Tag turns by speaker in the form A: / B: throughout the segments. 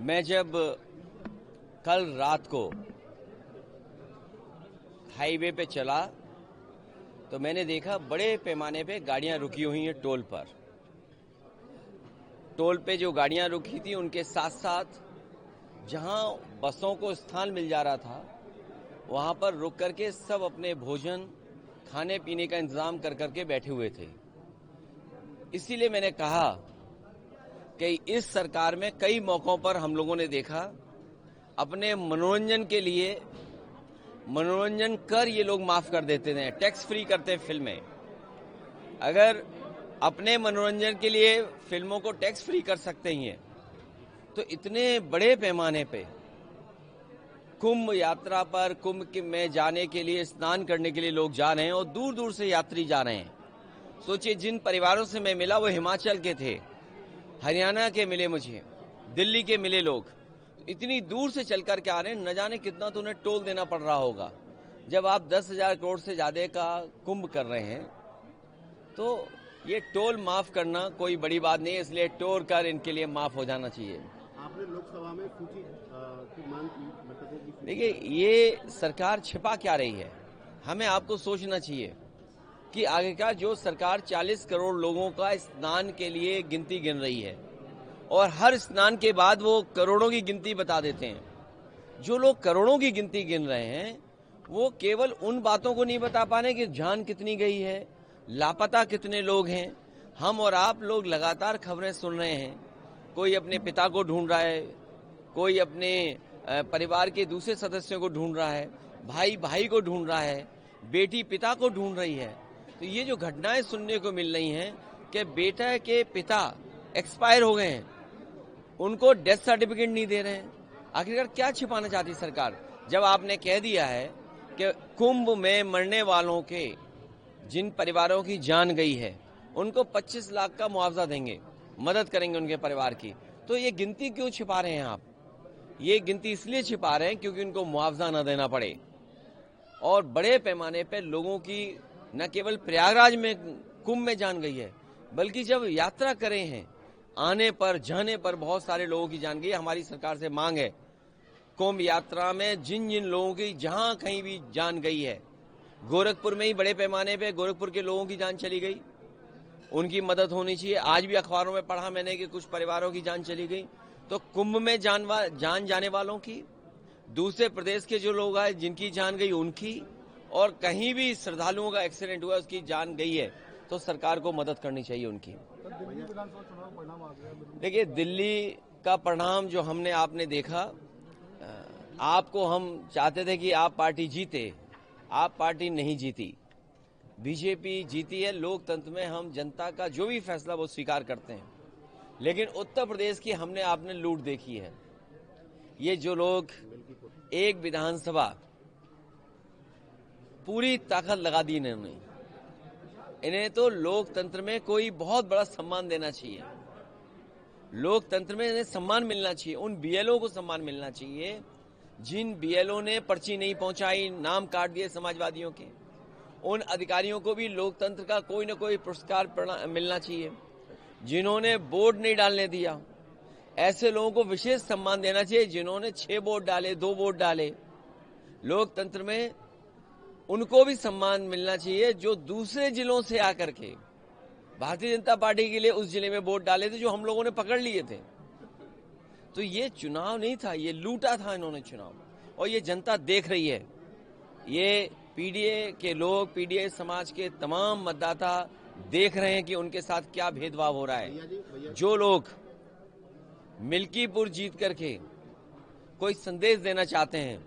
A: मैं जब कल रात को हाईवे पे चला तो मैंने देखा बड़े पैमाने पे गाड़ियां रुकी हुई हैं टोल पर। टोल पे जो गाड़ियां रुकी थी उनके साथ साथ जहां बसों को स्थान मिल जा रहा था वहां पर रुक करके सब अपने भोजन खाने पीने का इंतजाम कर करके बैठे हुए थे। इसीलिए मैंने कहा कि इस सरकार में कई मौकों पर हम लोगों ने देखा अपने मनोरंजन के लिए मनोरंजन कर ये लोग माफ कर देते हैं, टैक्स फ्री करते हैं फिल्में। अगर अपने मनोरंजन के लिए फिल्मों को टैक्स फ्री कर सकते ही हैं तो इतने बड़े पैमाने पे कुंभ यात्रा पर कुंभ में जाने के लिए स्नान करने के लिए लोग जा रहे हैं और दूर दूर से यात्री जा रहे हैं। सोचिए, जिन परिवारों से मैं मिला वो हिमाचल के थे, हरियाणा के मिले, मुझे दिल्ली के मिले। लोग इतनी दूर से चल कर के आ रहे हैं, न जाने कितना तो उन्हें टोल देना पड़ रहा होगा। जब आप 10,000 करोड़ से ज्यादा का कुंभ कर रहे हैं तो ये टोल माफ करना कोई बड़ी बात नहीं है, इसलिए टोल कर इनके लिए माफ हो जाना चाहिए।
B: आपने लोकसभा में सूची की मांग की।
A: देखिए, ये सरकार छिपा क्या रही है, हमें आपको सोचना चाहिए कि आगे का जो सरकार 40 करोड़ लोगों का स्नान के लिए गिनती गिन रही है और हर स्नान के बाद वो करोड़ों की गिनती बता देते हैं। जो लोग करोड़ों की गिनती गिन रहे हैं वो केवल उन बातों को नहीं बता पा रहे कि जान कितनी गई है, लापता कितने लोग हैं। हम और आप लोग लगातार खबरें सुन रहे हैं, कोई अपने पिता को ढूंढ रहा है, कोई अपने परिवार के दूसरे सदस्यों को ढूंढ रहा है, भाई भाई को ढूंढ रहा है, बेटी पिता को ढूंढ रही है। तो ये जो घटनाएं सुनने को मिल रही हैं कि बेटा के पिता एक्सपायर हो गए हैं, उनको डेथ सर्टिफिकेट नहीं दे रहे हैं, आखिरकार क्या छिपाना चाहती सरकार? जब आपने कह दिया है कि कुंभ में मरने वालों के जिन परिवारों की जान गई है उनको 25 लाख का मुआवजा देंगे, मदद करेंगे उनके परिवार की, तो ये गिनती क्यों छिपा रहे हैं आप? ये गिनती इसलिए छिपा रहे हैं क्योंकि उनको मुआवजा न देना पड़े। और बड़े पैमाने पे लोगों की न केवल प्रयागराज में कुंभ में जान गई है, बल्कि जब यात्रा करे हैं आने पर जाने पर बहुत सारे लोगों की जान गई है। हमारी सरकार से मांग है कुंभ यात्रा में जिन जिन लोगों की जहां कहीं भी जान गई है, गोरखपुर में ही बड़े पैमाने पे गोरखपुर के लोगों की जान चली गई, उनकी मदद होनी चाहिए। आज भी अखबारों में पढ़ा मैंने कि कुछ परिवारों की जान चली गई। तो कुंभ में जान जाने वालों की, दूसरे प्रदेश के जो लोग आए जिनकी जान गई उनकी, और कहीं भी श्रद्धालुओं का एक्सीडेंट हुआ उसकी जान गई है तो सरकार को मदद करनी चाहिए उनकी। देखिए, दिल्ली का परिणाम जो हमने आपने देखा, आपको हम चाहते थे कि आप पार्टी जीते, आप पार्टी नहीं जीती, बीजेपी जीती है। लोकतंत्र में हम जनता का जो भी फैसला वो स्वीकार करते हैं, लेकिन उत्तर प्रदेश की हमने आपने लूट देखी है। ये जो लोग एक विधानसभा पूरी ताकत लगा दी इन्होंने, इन्हें तो लोकतंत्र में कोई बहुत बड़ा सम्मान देना चाहिए। लोकतंत्र में इन्हें सम्मान मिलना चाहिए, उन बीएलओ को सम्मान मिलना चाहिए जिन बीएलओ ने पर्ची नहीं पहुंचाई, नाम काट दिए समाजवादियों के। उन अधिकारियों को भी लोकतंत्र का कोई न कोई पुरस्कार मिलना चाहिए। जिन्होंने वोट नहीं डालने दिया, ऐसे लोगों को विशेष सम्मान देना चाहिए। जिन्होंने 6 वोट डाले, 2 वोट डाले, लोकतंत्र में उनको भी सम्मान मिलना चाहिए जो दूसरे जिलों से आकर के भारतीय जनता पार्टी के लिए उस जिले में वोट डाले थे जो हम लोगों ने पकड़ लिए थे। तो ये चुनाव नहीं था, ये लूटा था इन्होंने चुनाव, और ये जनता देख रही है। ये पीडीए के लोग, पीडीए समाज के तमाम मतदाता देख रहे हैं कि उनके साथ क्या भेदभाव हो रहा है। जो लोग मिल्कीपुर जीत करके कोई संदेश देना चाहते हैं,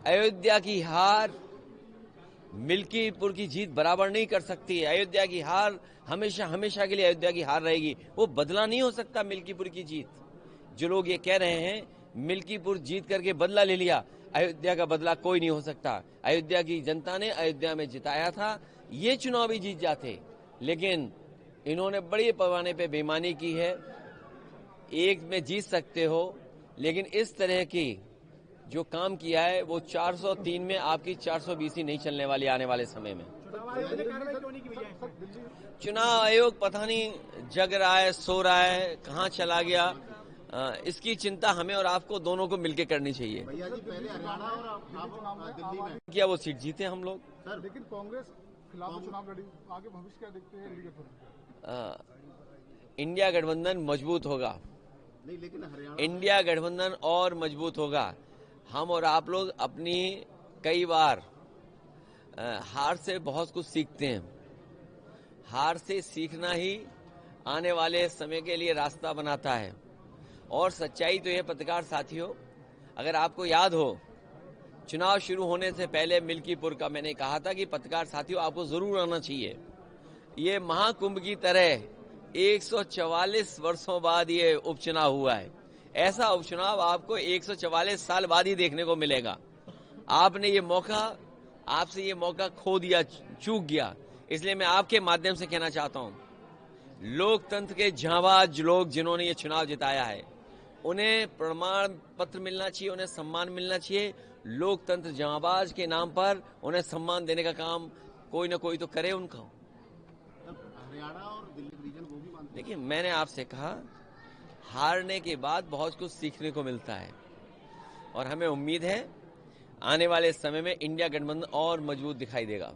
A: अयोध्या की हार मिल्कीपुर की जीत बराबर नहीं कर सकती है। अयोध्या की हार हमेशा हमेशा के लिए अयोध्या की हार रहेगी, वो बदला नहीं हो सकता मिल्कीपुर की जीत। जो लोग ये कह रहे हैं मिल्कीपुर जीत करके बदला ले लिया, अयोध्या का बदला कोई नहीं हो सकता। अयोध्या की जनता ने अयोध्या में जिताया था, ये चुनाव भी जीत जाते, लेकिन इन्होंने बड़े पैमाने पे बेईमानी की है। एक में जीत सकते हो, लेकिन इस तरह की जो काम किया है वो 403 में आपकी 420 ही नहीं चलने वाली आने वाले समय में। चुनाव आयोग पता नहीं जग रहा है, सो रहा है, कहाँ चला गया। इसकी चिंता हमें और आपको दोनों को मिलकर करनी चाहिए।
B: भैया जी पहले हरियाणा और आप दिल्ली में
A: क्या वो सीट जीते हम लोग?
B: सर
C: लेकिन कांग्रेस खिलाफ चुनाव लड़ी, आगे भविष्य क्या देखते हैं इंडिया गठबंधन?
A: इंडिया गठबंधन मजबूत होगा।
B: नहीं, लेकिन हरियाणा
A: इंडिया गठबंधन और मजबूत होगा। हम और आप लोग अपनी कई बार हार से बहुत कुछ सीखते हैं। हार से सीखना ही आने वाले समय के लिए रास्ता बनाता है। और सच्चाई तो यह पत्रकार साथियों, अगर आपको याद हो, चुनाव शुरू होने से पहले मिल्कीपुर का मैंने कहा था कि पत्रकार साथियों आपको जरूर आना चाहिए। ये महाकुंभ की तरह 144 वर्षों बाद ये उपचुनाव हुआ है। ऐसा उपचुनाव आपको 144 साल बाद ही देखने को मिलेगा। आपने ये मौका, आपसे ये मौका खो दिया, चूक गया। इसलिए मैं आपके माध्यम से कहना चाहता हूं, लोकतंत्र के जांबाज लोग जिन्होंने ये चुनाव जिताया है, उन्हें प्रमाण पत्र मिलना चाहिए, उन्हें सम्मान मिलना चाहिए। लोकतंत्र जांबाज के नाम पर उन्हें सम्मान देने का काम कोई ना कोई तो करे उनका।
B: हरियाणा और दिल्ली रीजन वो भी मानते
A: देखिए, मैंने आपसे कहा, हारने के बाद बहुत कुछ सीखने को मिलता है और हमें उम्मीद है आने वाले समय में इंडिया गठबंधन और मजबूत दिखाई देगा।